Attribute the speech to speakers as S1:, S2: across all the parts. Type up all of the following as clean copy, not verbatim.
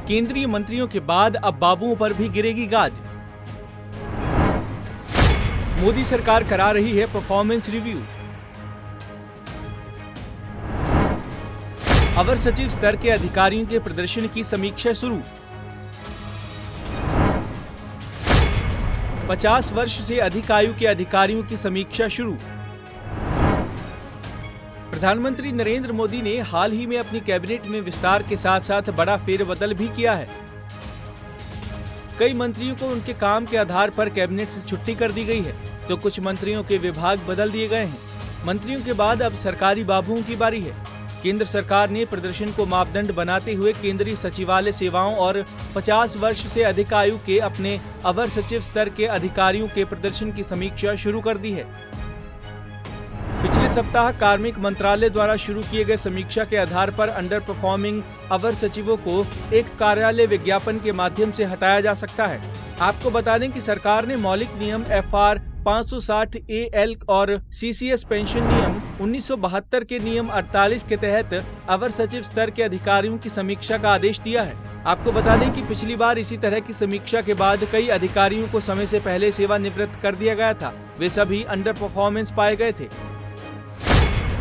S1: केंद्रीय मंत्रियों के बाद अब बाबुओं पर भी गिरेगी गाज। मोदी सरकार करा रही है परफॉर्मेंस रिव्यू। अवर सचिव स्तर के अधिकारियों के प्रदर्शन की समीक्षा शुरू। 50 वर्ष से अधिक आयु के अधिकारियों की समीक्षा शुरू। प्रधानमंत्री नरेंद्र मोदी ने हाल ही में अपनी कैबिनेट में विस्तार के साथ साथ बड़ा फेरबदल भी किया है। कई मंत्रियों को उनके काम के आधार पर कैबिनेट से छुट्टी कर दी गई है, तो कुछ मंत्रियों के विभाग बदल दिए गए हैं। मंत्रियों के बाद अब सरकारी बाबुओं की बारी है। केंद्र सरकार ने प्रदर्शन को मापदंड बनाते हुए केंद्रीय सचिवालय सेवाओं और 50 वर्ष से अधिक आयु के अपने अवर सचिव स्तर के अधिकारियों के प्रदर्शन की समीक्षा शुरू कर दी है। पिछले सप्ताह कार्मिक मंत्रालय द्वारा शुरू किए गए समीक्षा के आधार पर अंडर परफॉर्मिंग अवर सचिवों को एक कार्यालय विज्ञापन के माध्यम से हटाया जा सकता है। आपको बता दें कि सरकार ने मौलिक नियम FR 560 AL और CCS पेंशन नियम 1972 के नियम 48 के तहत अवर सचिव स्तर के अधिकारियों की समीक्षा का आदेश दिया है। आपको बता दें कि पिछली बार इसी तरह की समीक्षा के बाद कई अधिकारियों को समय से पहले सेवानिवृत्त कर दिया गया था। वे सभी अंडर परफॉर्मेंस पाए गए थे।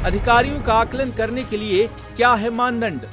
S1: अधिकारियों का आकलन करने के लिए क्या है मानदंड?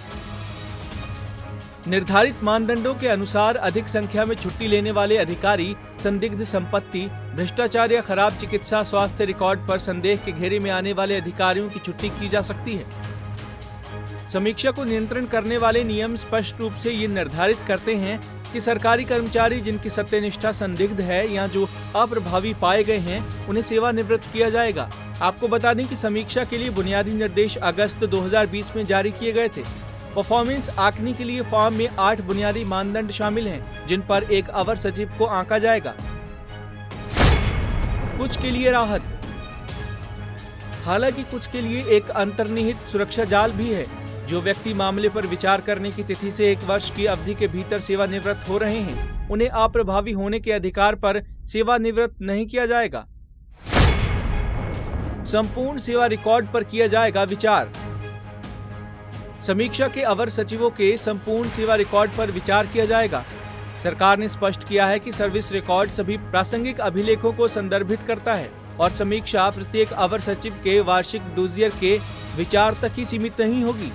S1: निर्धारित मानदंडों के अनुसार अधिक संख्या में छुट्टी लेने वाले अधिकारी, संदिग्ध संपत्ति, भ्रष्टाचार या खराब चिकित्सा स्वास्थ्य रिकॉर्ड पर संदेह के घेरे में आने वाले अधिकारियों की छुट्टी की जा सकती है। समीक्षा को नियंत्रण करने वाले नियम स्पष्ट रूप से ये निर्धारित करते हैं कि सरकारी कर्मचारी जिनकी सत्यनिष्ठा संदिग्ध है या जो अप्रभावी पाए गए हैं, उन्हें सेवानिवृत्त किया जाएगा। आपको बता दें कि समीक्षा के लिए बुनियादी निर्देश अगस्त 2020 में जारी किए गए थे। परफॉर्मेंस आंकने के लिए फॉर्म में 8 बुनियादी मानदंड शामिल हैं, जिन पर एक अवर सचिव को आंका जाएगा। कुछ के लिए राहत। हालांकि कुछ के लिए एक अंतर्निहित सुरक्षा जाल भी है। जो व्यक्ति मामले पर विचार करने की तिथि से 1 वर्ष की अवधि के भीतर सेवानिवृत्त हो रहे हैं, उन्हें अप्रभावी होने के अधिकार पर सेवानिवृत्त नहीं किया जाएगा। संपूर्ण सेवा रिकॉर्ड पर किया जाएगा विचार। समीक्षा के अवर सचिवों के संपूर्ण सेवा रिकॉर्ड पर विचार किया जाएगा। सरकार ने स्पष्ट किया है कि सर्विस रिकॉर्ड सभी प्रासंगिक अभिलेखों को संदर्भित करता है और समीक्षा प्रत्येक अवर सचिव के वार्षिक डोजियर के विचार तक ही सीमित नहीं होगी।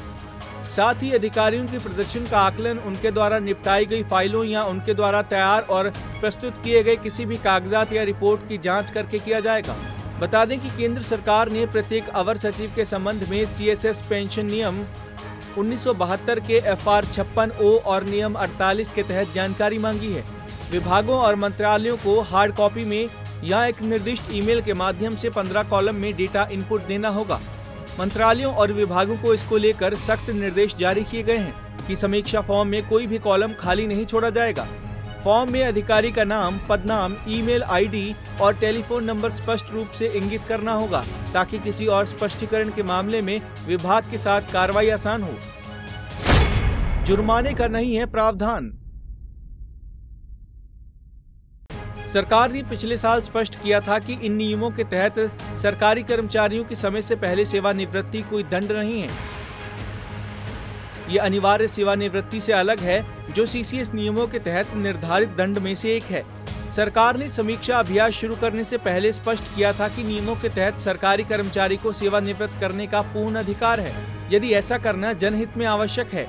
S1: साथ ही अधिकारियों के प्रदर्शन का आकलन उनके द्वारा निपटाई गई फाइलों या उनके द्वारा तैयार और प्रस्तुत किए गए किसी भी कागजात या रिपोर्ट की जांच करके किया जाएगा। बता दें कि केंद्र सरकार ने प्रत्येक अवर सचिव के संबंध में CSS पेंशन नियम 1972 के FR 56O और नियम 48 के तहत जानकारी मांगी है। विभागों और मंत्रालयों को हार्ड कॉपी में या एक निर्दिष्ट ईमेल के माध्यम से 15 कॉलम में डेटा इनपुट देना होगा। मंत्रालयों और विभागों को इसको लेकर सख्त निर्देश जारी किए गए हैं कि समीक्षा फॉर्म में कोई भी कॉलम खाली नहीं छोड़ा जाएगा। फॉर्म में अधिकारी का नाम, पदनाम, ईमेल ID और टेलीफोन नंबर स्पष्ट रूप से इंगित करना होगा, ताकि किसी और स्पष्टीकरण के मामले में विभाग के साथ कार्रवाई आसान हो। जुर्माने का नहीं है प्रावधान। सरकार ने पिछले साल स्पष्ट किया था कि इन नियमों के तहत सरकारी कर्मचारियों की समय से पहले सेवानिवृत्ति कोई दंड नहीं है। ये अनिवार्य सेवानिवृत्ति से अलग है, जो CCS नियमों के तहत निर्धारित दंड में से एक है। सरकार ने समीक्षा अभ्यास शुरू करने से पहले स्पष्ट किया था कि नियमों के तहत सरकारी कर्मचारी को सेवानिवृत्त करने का पूर्ण अधिकार है, यदि ऐसा करना जनहित में आवश्यक है।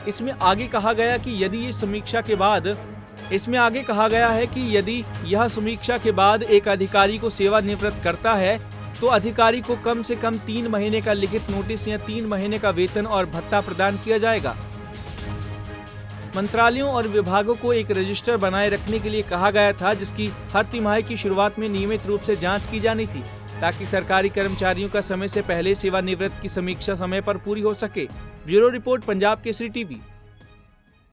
S1: इसमें आगे कहा गया कि यदि यह समीक्षा के बाद एक अधिकारी को सेवानिवृत्त करता है, तो अधिकारी को कम से कम 3 महीने का लिखित नोटिस या 3 महीने का वेतन और भत्ता प्रदान किया जाएगा। मंत्रालयों और विभागों को एक रजिस्टर बनाए रखने के लिए कहा गया था, जिसकी हर तिमाही की शुरुआत में नियमित रूप से जांच की जानी थी, ताकि सरकारी कर्मचारियों का समय से पहले सेवानिवृत्त की समीक्षा समय पर पूरी हो सके। Bureau report, Punjab Kesari TV.